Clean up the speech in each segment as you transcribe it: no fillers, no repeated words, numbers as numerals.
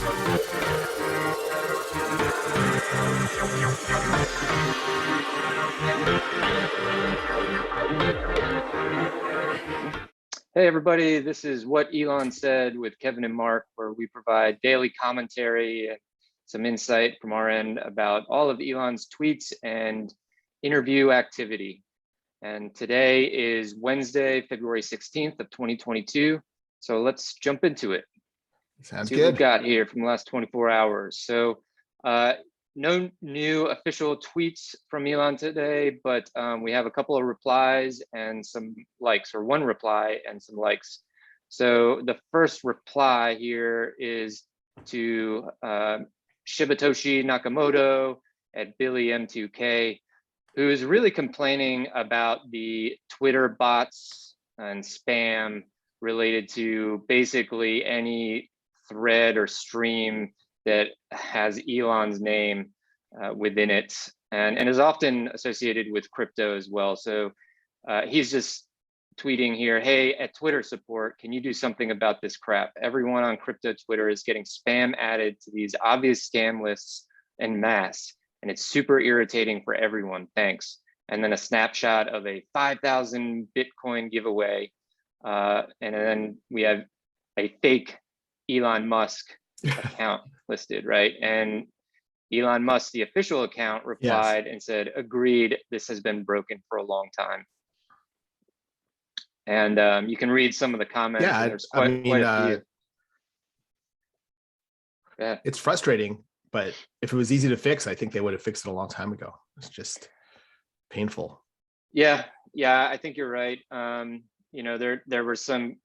Hey everybody, this is What Elon Said with Kevin and Mark, where we provide daily commentary and some insight from our end about all of Elon's tweets and interview activity. And today is Wednesday, February 16th of 2022. So let's jump into it. Sounds See good. what we've got here from the last 24 hours. So no new official tweets from Elon today, but we have a couple of replies and some likes, or one reply and some likes. So the first reply here is to Shibatoshi Nakamoto at Billy M2K, who is really complaining about the Twitter bots and spam related to basically any thread or stream that has Elon's name within it, and is often associated with crypto as well. So he's just tweeting here, hey, at Twitter support, can you do something about this crap? Everyone on crypto Twitter is getting spam added to these obvious scam lists en masse, and it's super irritating for everyone, thanks. And then a snapshot of a 5,000 Bitcoin giveaway. And then we have a fake Elon Musk account listed, right? And Elon Musk, the official account, replied and said, agreed, this has been broken for a long time. And you can read some of the comments. Yeah, there's quite a few. Yeah. It's frustrating, but if it was easy to fix, I think they would have fixed it a long time ago. It's just painful. Yeah, I think you're right. There were some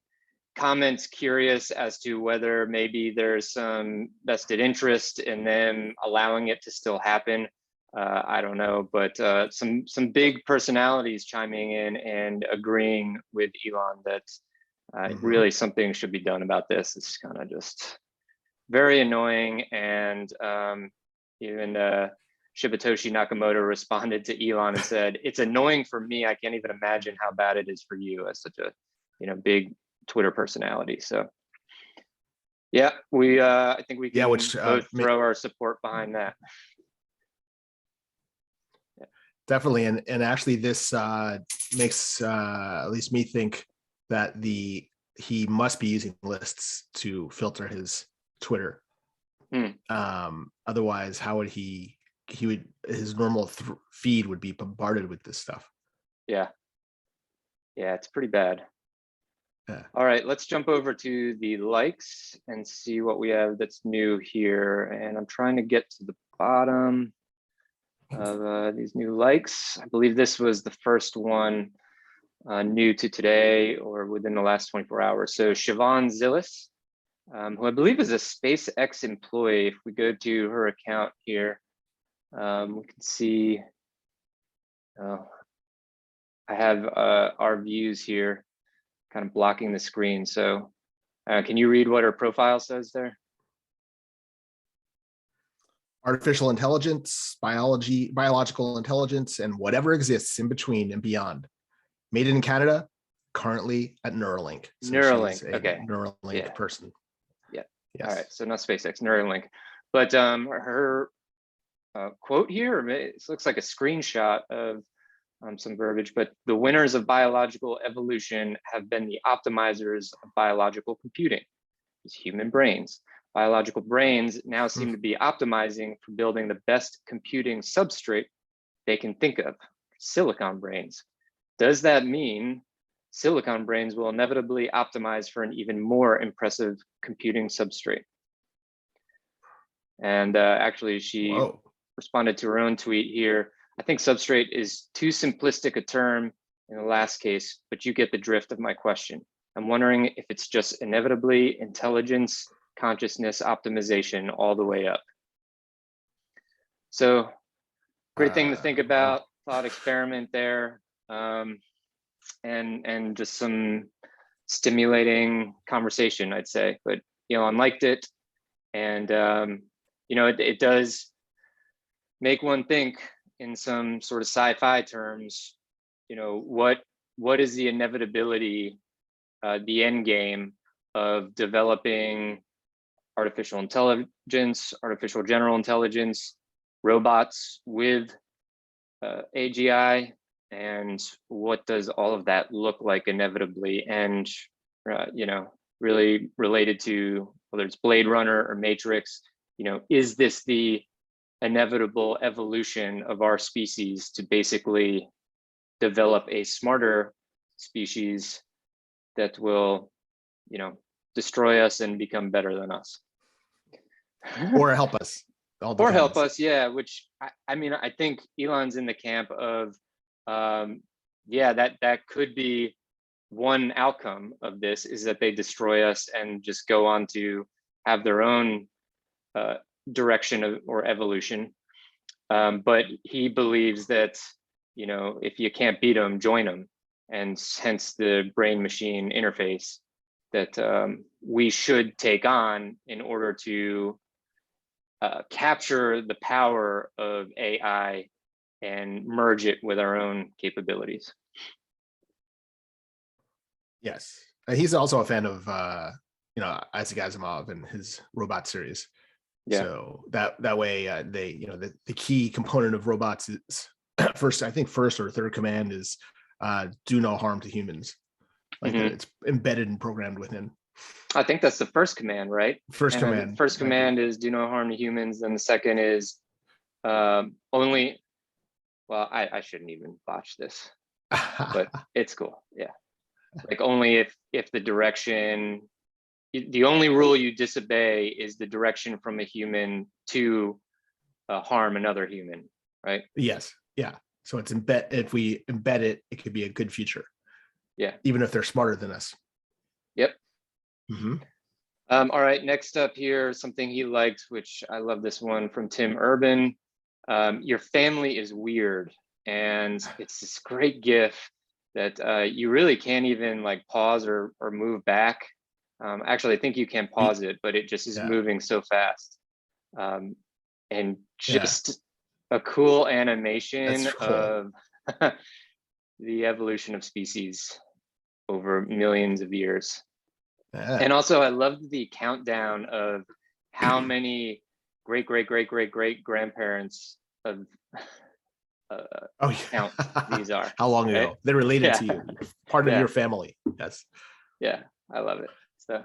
comments curious as to whether maybe there's some vested interest in them allowing it to still happen. I don't know, but some big personalities chiming in and agreeing with Elon that really something should be done about this. It's kind of just very annoying. And even Shibatoshi Nakamoto responded to Elon and said, it's annoying for me. I can't even imagine how bad it is for you as such a big Twitter personality. So yeah, I think we can both throw our support behind that. Yeah. Definitely. And actually this makes at least me think that he must be using lists to filter his Twitter. Otherwise, how would his normal feed would be bombarded with this stuff. Yeah, it's pretty bad. Yeah. All right, let's jump over to the likes and see what we have that's new here. And I'm trying to get to the bottom of these new likes. I believe this was the first one new to today or within the last 24 hours. So Siobhan Zillis, who I believe is a SpaceX employee. If we go to her account here, we can see, I have our views here kind of blocking the screen. So can you read what her profile says there? Artificial intelligence, biological intelligence, and whatever exists in between and beyond. Made in Canada, currently at Neuralink. So Neuralink, okay. Neuralink person. Yeah. Yes. All right, so not SpaceX, Neuralink. But her quote here, it looks like a screenshot of some verbiage, but the winners of biological evolution have been the optimizers of biological computing, these human brains. Biological brains now seem to be optimizing for building the best computing substrate they can think of, silicon brains. Does that mean silicon brains will inevitably optimize for an even more impressive computing substrate? And actually, she responded to her own tweet here. I think substrate is too simplistic a term in the last case, but you get the drift of my question. I'm wondering if it's just inevitably intelligence, consciousness optimization all the way up. So great thing to think about, thought experiment there, and just some stimulating conversation, I'd say. But Elon liked it, and it does make one think in some sort of sci-fi terms, what is the inevitability, the end game of developing artificial intelligence, artificial general intelligence, robots with AGI, and what does all of that look like inevitably? And really related to whether it's Blade Runner or Matrix, is this the inevitable evolution of our species to basically develop a smarter species that will, destroy us and become better than us? Or help us. Or help us, yeah. Which I think Elon's in the camp of, that could be one outcome of this, is that they destroy us and just go on to have their own direction or evolution. But he believes that, if you can't beat them, join them, and hence the brain machine interface that we should take on in order to capture the power of AI and merge it with our own capabilities. Yes, and he's also a fan of Isaac Asimov and his robot series. Yeah. So that way they the key component of robots is first or third command is do no harm to humans. Like it's embedded and programmed within. I think that's the first command, right? First command is do no harm to humans. Then the second is only. Well, I shouldn't even botch this, but it's cool. Yeah, like only if the direction, the only rule you disobey is the direction from a human to harm another human, right? Yes. Yeah. So it's if we embed it, it could be a good future. Yeah. Even if they're smarter than us. Yep. All right, next up here, something he liked, which I love this one from Tim Urban. Your family is weird. And it's this great GIF that you really can't even like pause or move back. Actually, I think you can pause it, but it just is moving so fast. And just a cool animation of the evolution of species over millions of years. And also, I loved the countdown of how many great grandparents of count these are. How long ago? They're related to you, part of your family. Yes. Yeah, I love it. So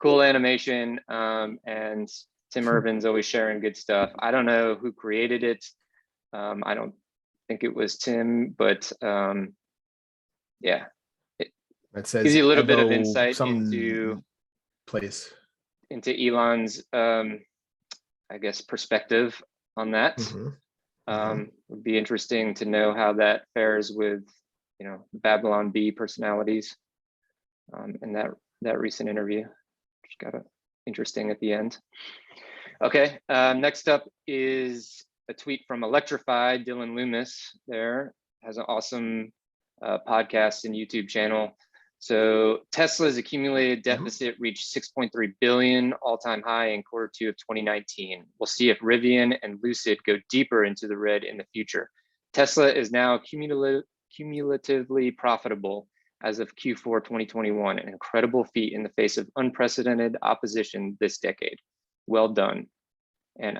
cool animation. And Tim Urban's always sharing good stuff. I don't know who created it. I don't think it was Tim, but it says gives you a little bit of insight into Elon's I guess perspective on that. Would be interesting to know how that fares with Babylon Bee personalities in that recent interview, which got interesting at the end. Okay, next up is a tweet from Electrified. Dylan Loomis there has an awesome podcast and YouTube channel. So Tesla's accumulated deficit reached 6.3 billion, all-time high in Q2 of 2019. We'll see if Rivian and Lucid go deeper into the red in the future. Tesla is now cumulatively profitable as of Q4 2021, an incredible feat in the face of unprecedented opposition this decade. Well done. And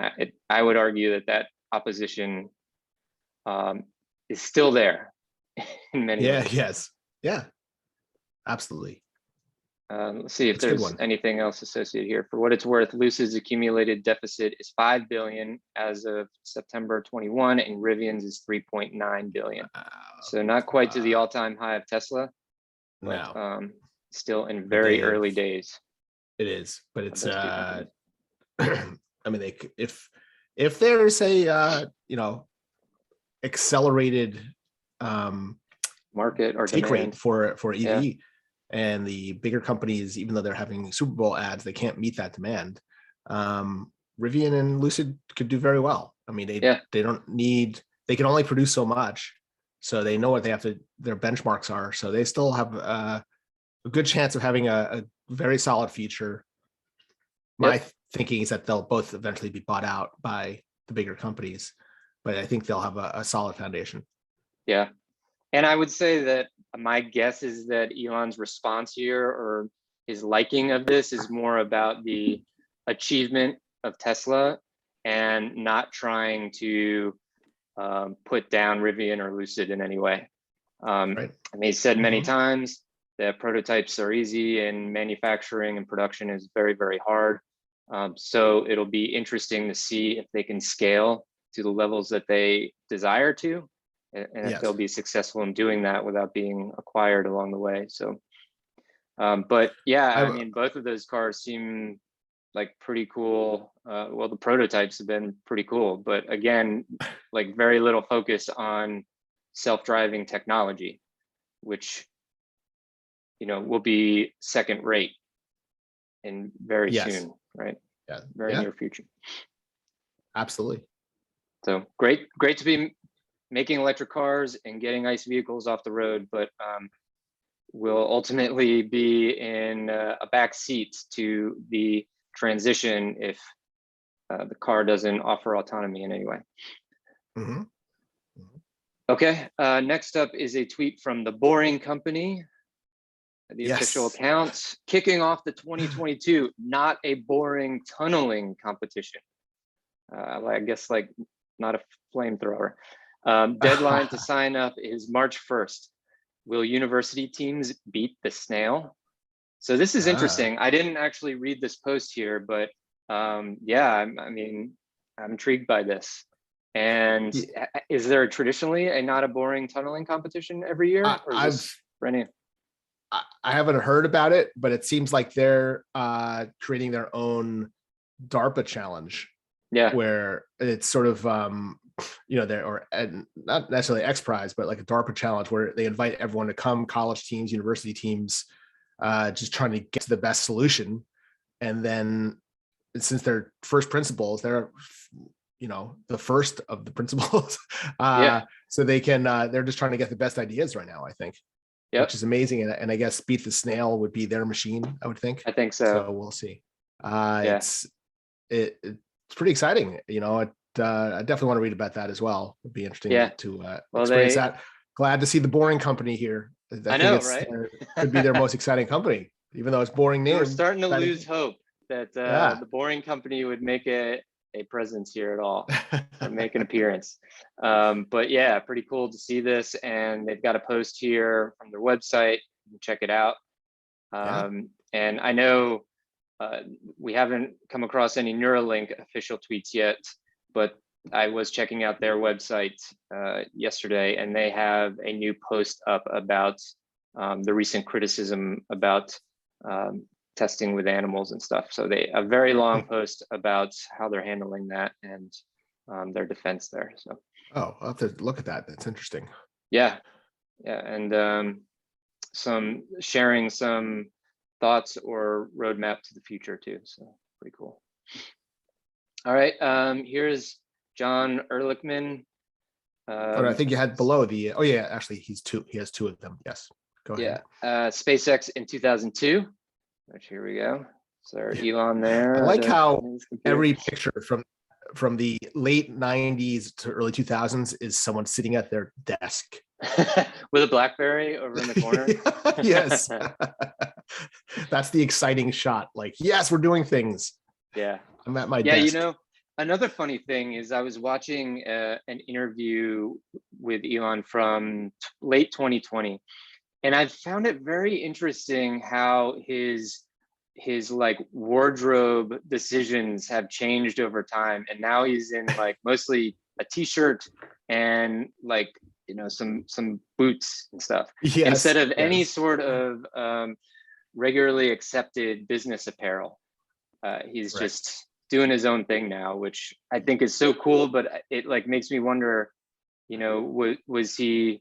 I would argue that opposition is still there in many ways. Yes. Yeah. Absolutely. Let's see if there's anything else associated here. For what it's worth, Lucid's accumulated deficit is 5 billion as of September 21, and Rivian's is 3.9 billion. So not quite to the all-time high of Tesla, but still in very early days. It is, but it's I mean, if there's a accelerated market or take demand rate for EV. And the bigger companies, even though they're having Super Bowl ads, they can't meet that demand. Rivian and Lucid could do very well. I mean, they don't need, they can only produce so much. So they know what their benchmarks are. So they still have a good chance of having a very solid future. My thinking is that they'll both eventually be bought out by the bigger companies, but I think they'll have a solid foundation. Yeah. And I would say that my guess is that Elon's response here, or his liking of this, is more about the achievement of Tesla and not trying to put down Rivian or Lucid in any way. Right. And they said many times that prototypes are easy and manufacturing and production is very, very hard. So it'll be interesting to see if they can scale to the levels that they desire to, and if they'll be successful in doing that without being acquired along the way. So, but yeah, I mean, both of those cars seem like pretty cool. Well, the prototypes have been pretty cool, but again, like very little focus on self-driving technology, which, you know, will be second rate and very soon, right? Yeah. Very near future. Absolutely. So great to be making electric cars and getting ICE vehicles off the road, but will ultimately be in a back seat to the transition if the car doesn't offer autonomy in any way. Okay, next up is a tweet from The Boring Company, the official account, kicking off the 2022 Not a Boring Tunneling competition. I guess like not a flamethrower. Deadline to sign up is March 1st. Will university teams beat the snail? So this is interesting. I didn't actually read this post here, but yeah, I mean, I'm intrigued by this. And is there traditionally a Not a Boring Tunneling competition every year? Or is this brand new? I haven't heard about it, but it seems like they're creating their own DARPA challenge. Yeah, where it's sort of you know, there or not necessarily X Prize, but like a DARPA challenge where they invite everyone to come, college teams, university teams, just trying to get to the best solution. And then since they're first principles, they're, you know, the first of the principles. So they can, they're just trying to get the best ideas right now, I think. Which is amazing. And I guess Beat the Snail would be their machine, I would think. I think so. So we'll see. It's pretty exciting. You know, I definitely want to read about that as well. It'd be interesting to experience that. Glad to see The Boring Company here. I know, think right? Could be their most exciting company, even though it's boring name. We're starting to lose hope that The Boring Company would make a presence here at all, or make an appearance. But yeah, pretty cool to see this. And they've got a post here from their website. You can check it out. And I know we haven't come across any Neuralink official tweets yet, but I was checking out their website yesterday, and they have a new post up about the recent criticism about testing with animals and stuff. So a very long post about how they're handling that and their defense there. So I'll have to look at that. That's interesting. Yeah, and sharing some thoughts or roadmap to the future too. So pretty cool. All right, here's John Ehrlichman. I think you had below the. Oh yeah, actually he has two of them. Yes, go ahead. Yeah, SpaceX in 2002. Which here we go. So Elon there. I like how every picture from the late 90s to early 2000s is someone sitting at their desk with a BlackBerry over in the corner. Yes. That's the exciting shot. Like, yes, we're doing things. Yeah. I'm at my desk. Yeah, you know, another funny thing is I was watching an interview with Elon from late 2020. And I found it very interesting how his like wardrobe decisions have changed over time. And now he's in like mostly a t-shirt and like, you know, some boots and stuff, instead of any sort of regularly accepted business apparel. He's just doing his own thing now, which I think is so cool, but it like makes me wonder, you know, was he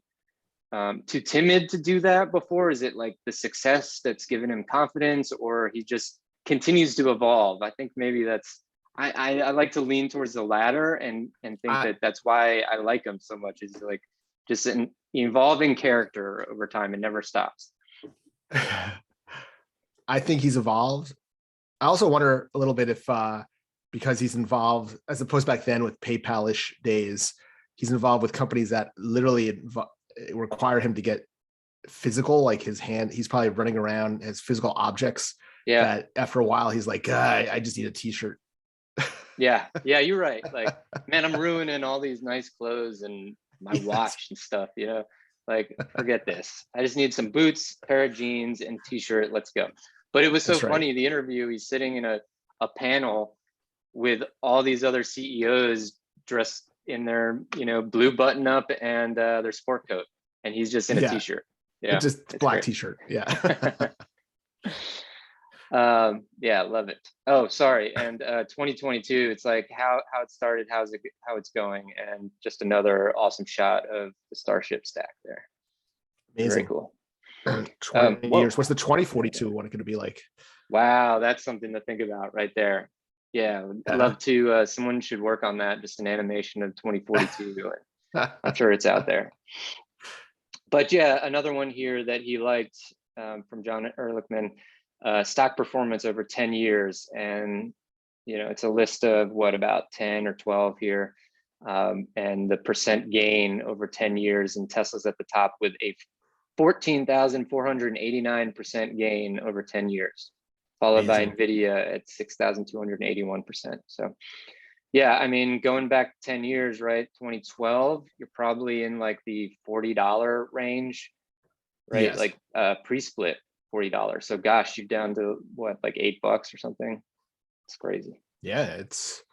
too timid to do that before? Is it like the success that's given him confidence, or he just continues to evolve? I think maybe that's, I like to lean towards the latter and think that that's why I like him so much, is like just an evolving character over time and never stops. I think he's evolved. I also wonder a little bit if, because he's involved, as opposed back then with PayPal-ish days, he's involved with companies that literally require him to get physical, like his hand. He's probably running around, has physical objects Yeah. that after a while he's like, I just need a t-shirt. Yeah, you're right. Like, man, I'm ruining all these nice clothes and my watch and stuff, like, forget this. I just need some boots, pair of jeans, and t-shirt. Let's go. But it was so funny, the interview, he's sitting in a panel with all these other CEOs dressed in their, blue button up and their sport coat. And he's just in a t-shirt. Yeah. Just black t-shirt. Yeah. Yeah, love it. Oh, sorry. And 2022, it's like how it started, how it's going, and just another awesome shot of the Starship stack there. Amazing. Very cool. 20 years. What's the 2042 one going to be like? Wow, that's something to think about right there. Yeah, I'd love to. Someone should work on that. Just an animation of 2042. I'm sure it's out there. But yeah, another one here that he liked from John Ehrlichman. Stock performance over 10 years. And, it's a list of about 10 or 12 here. And the percent gain over 10 years, and Tesla's at the top with a 14,489% gain over 10 years, followed by NVIDIA at 6,281%. So yeah, I mean, going back 10 years, right? 2012, you're probably in like the $40 range, right? Yes. Like pre-split. $40. So gosh, you're down to what, like $8 or something? It's crazy. Yeah, it's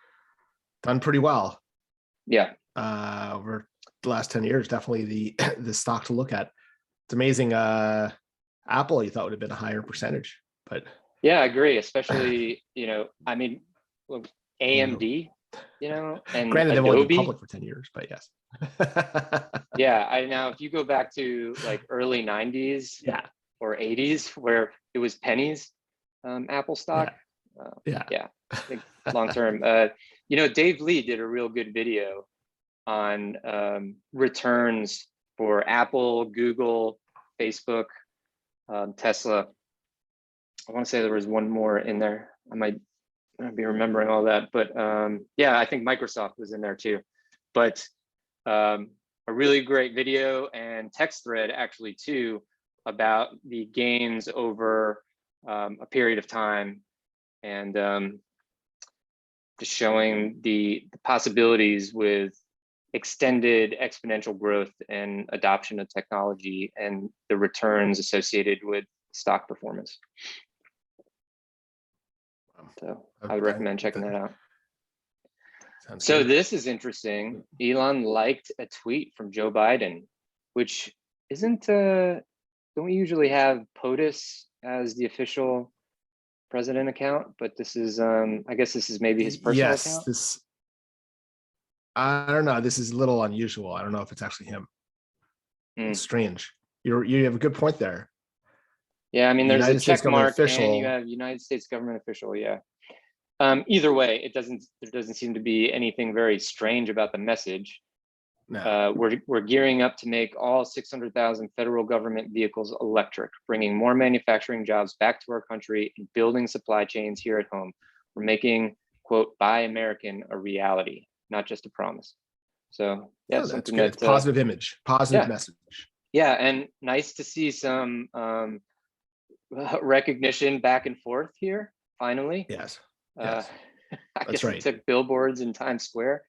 done pretty well. Yeah. Over the last 10 years, definitely the stock to look at. It's amazing. Apple, you thought would have been a higher percentage, but yeah, I agree. Especially, I mean, AMD, and granted, they've Adobe. only been public for 10 years, but yes. Yeah, now if you go back to like early 90s, or 80s, where it was pennies, Apple stock. Yeah, I think long term. Dave Lee did a real good video on returns for Apple, Google, Facebook, Tesla. I want to say there was one more in there. I might not be remembering all that, but yeah, I think Microsoft was in there too. But a really great video and text thread actually too, about the gains over a period of time, and just showing the possibilities with extended exponential growth and adoption of technology and the returns associated with stock performance. So I would recommend checking that out. So this is interesting. Elon liked a tweet from Joe Biden, which isn't don't we usually have POTUS as the official president account? But this is, I guess this is maybe his personal account. I don't know. This is a little unusual. I don't know if it's actually him. It's strange. You have a good point there. Yeah, I mean, there's a check mark and you have United States government official. Yeah. Either way, there doesn't seem to be anything very strange about the message. No. We're gearing up to make all 600,000 federal government vehicles electric, bringing more manufacturing jobs back to our country and building supply chains here at home. We're making, quote, Buy American a reality, not just a promise. So yeah, that's good. It's positive image, positive message. Yeah, and nice to see some recognition back and forth here, finally. Yes. I guess it took billboards in Times Square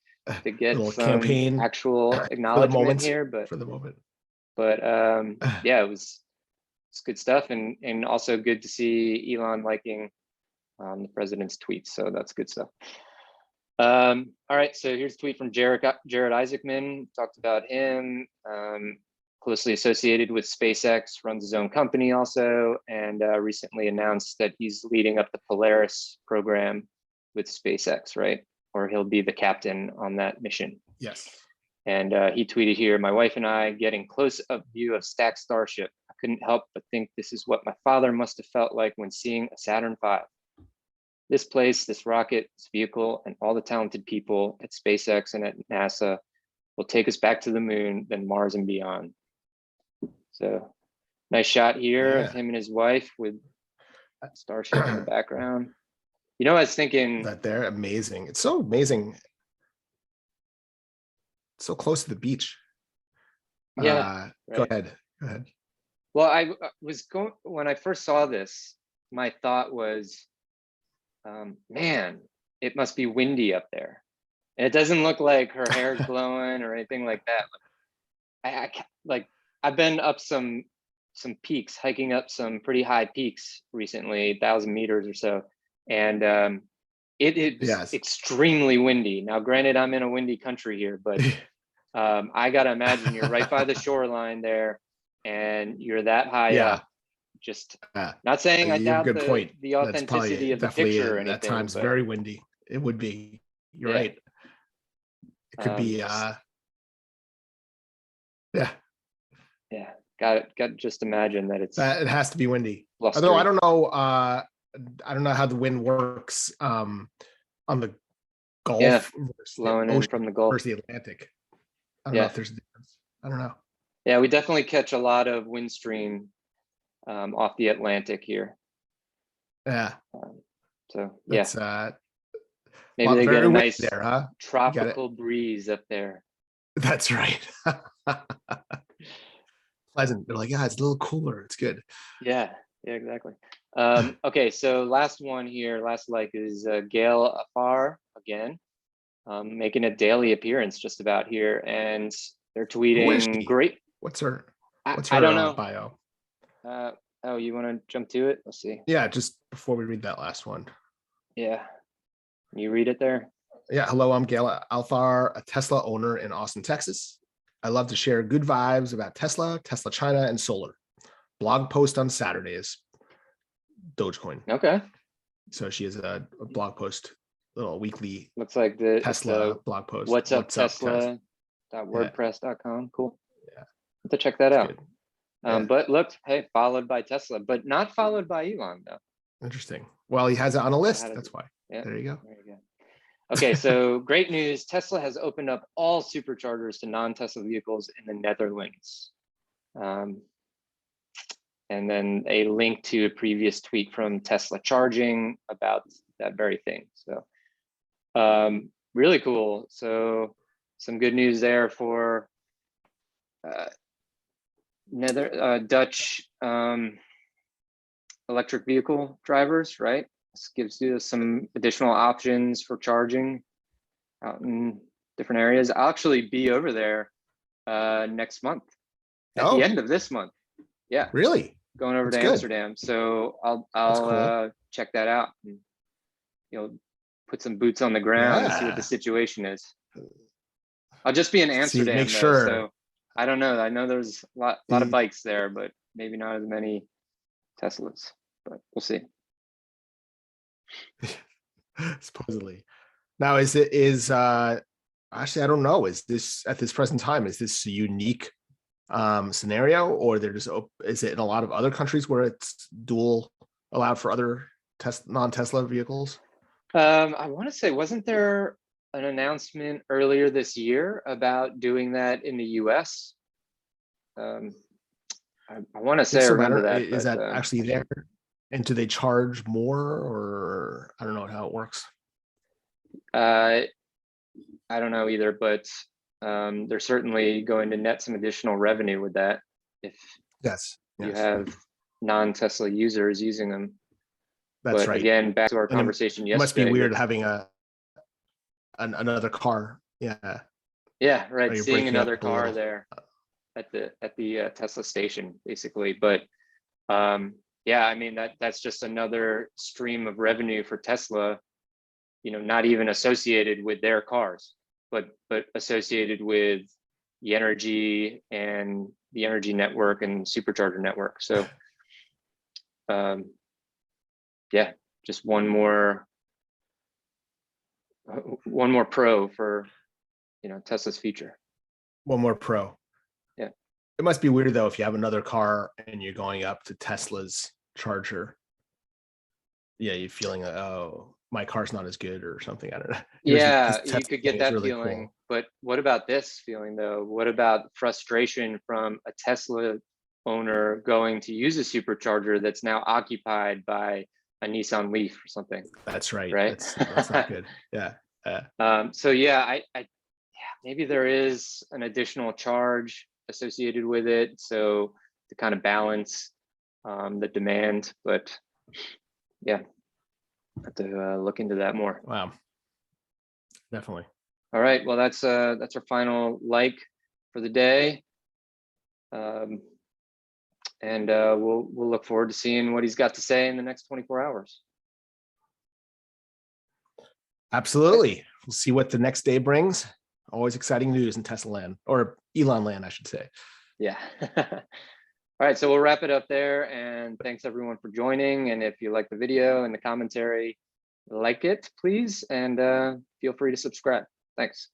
to get some campaign actual acknowledgement here, but for the moment. But yeah, it's good stuff, and also good to see Elon liking the president's tweets. So that's good stuff. All right, so here's a tweet from Jared Isaacman. Talked about him, closely associated with SpaceX, runs his own company also, and recently announced that he's leading up the Polaris program with SpaceX, right? Or he'll be the captain on that mission. Yes. And he tweeted here, my wife and I getting close-up view of stacked Starship. I couldn't help but think this is what my father must have felt like when seeing a Saturn V. This place, this rocket, this vehicle, and all the talented people at SpaceX and at NASA will take us back to the moon, then Mars and beyond. So nice shot here of him and his wife with Starship in the background. I was thinking that they're amazing. It's so amazing. So close to the beach. Yeah. Go ahead. Well, I was going when I first saw this. my thought was, man, it must be windy up there. And it doesn't look like her hair's glowing or anything like that. Like I've been up some peaks, hiking up some pretty high peaks recently, 1,000 meters or so, and it is extremely windy. Now, granted, I'm in a windy country here, but I gotta imagine you're right by the shoreline there, and you're that high up. Just not saying I doubt the authenticity of the picture or anything. At times, very windy. It would be. You're right. It could be. Yeah, got to just imagine that it has to be windy. Blustery. Although I don't know how the wind works on the Gulf blowing in from the Gulf versus the Atlantic. I don't know if there's a difference. I don't know. Yeah, we definitely catch a lot of wind stream off the Atlantic here. Yeah. So that's, maybe they get a nice there, huh? tropical breeze up there. That's right. Pleasant. They're like, yeah, it's a little cooler. It's good. Yeah, exactly. Okay, so last one here, last like is Gail Afar again, making a daily appearance just about here, and they're tweeting great. What's her I don't know. bio? Oh, you want to jump to it? Let's see. Yeah, just before we read that last one. Yeah, you read it there. Yeah, hello, I'm Gail Alfar, a Tesla owner in Austin, Texas. I love to share good vibes about Tesla, Tesla China, and solar. Blog post on Saturdays. Dogecoin. Okay. So she has a blog post, little weekly. Looks like the Tesla blog post. What's up Tesla.wordpress.com. Cool. Yeah. Have to check that out. But look, hey, followed by Tesla, but not followed by Elon though. Interesting. Well, he has it on a list. That's why. Yeah. There you go. There you go. Okay, so great news. Tesla has opened up all superchargers to non-Tesla vehicles in the Netherlands. And then a link to a previous tweet from Tesla Charging about that very thing. So really cool. So some good news there for Dutch electric vehicle drivers, right? This gives you some additional options for charging out in different areas. I'll actually be over there next month, at the end of this month. Yeah. Really? Going over to Amsterdam. So I'll cool. Check that out and, put some boots on the ground and see what the situation is. I'll just be in Amsterdam. Make sure. So I don't know. I know there's a lot of bikes there, but maybe not as many Teslas, but we'll see. Supposedly. Now, actually, I don't know. Is this at this present time, is this a unique scenario, or is it in a lot of other countries where it's dual allowed for other non-Tesla vehicles? I want to say, wasn't there an announcement earlier this year about doing that in the US? I want to say I remember that. Is that actually there? And do they charge more, or I don't know how it works? I don't know either, but they're certainly going to net some additional revenue with that if you have non-Tesla users using them. That's right. Again, back to our conversation yesterday. It must be weird having another car. Yeah. Yeah, right. Seeing another car there at the Tesla station, basically. But yeah, I mean that's just another stream of revenue for Tesla. Not even associated with their cars, but associated with the energy and the energy network and supercharger network. So yeah, just one more pro for Tesla's future. One more pro. Yeah. It must be weird though if you have another car and you're going up to Tesla's charger. Yeah, you're feeling oh, my car's not as good or something. I don't know. Yeah, you could get that really feeling. Cool. But what about this feeling though? What about frustration from a Tesla owner going to use a supercharger that's now occupied by a Nissan Leaf or something? That's right. Right. That's not good. Yeah. So yeah, I maybe there is an additional charge associated with it, so to kind of balance the demand. But Yeah, have to look into that more. Wow, definitely. All right, well, that's our final like for the day. And we'll look forward to seeing what he's got to say in the next 24 hours. Absolutely. Okay. We'll see what the next day brings. Always exciting news in Tesla land, or Elon land, I should say. Yeah. All right, so we'll wrap it up there. And thanks everyone for joining. And if you like the video and the commentary, like it, please. And feel free to subscribe. Thanks.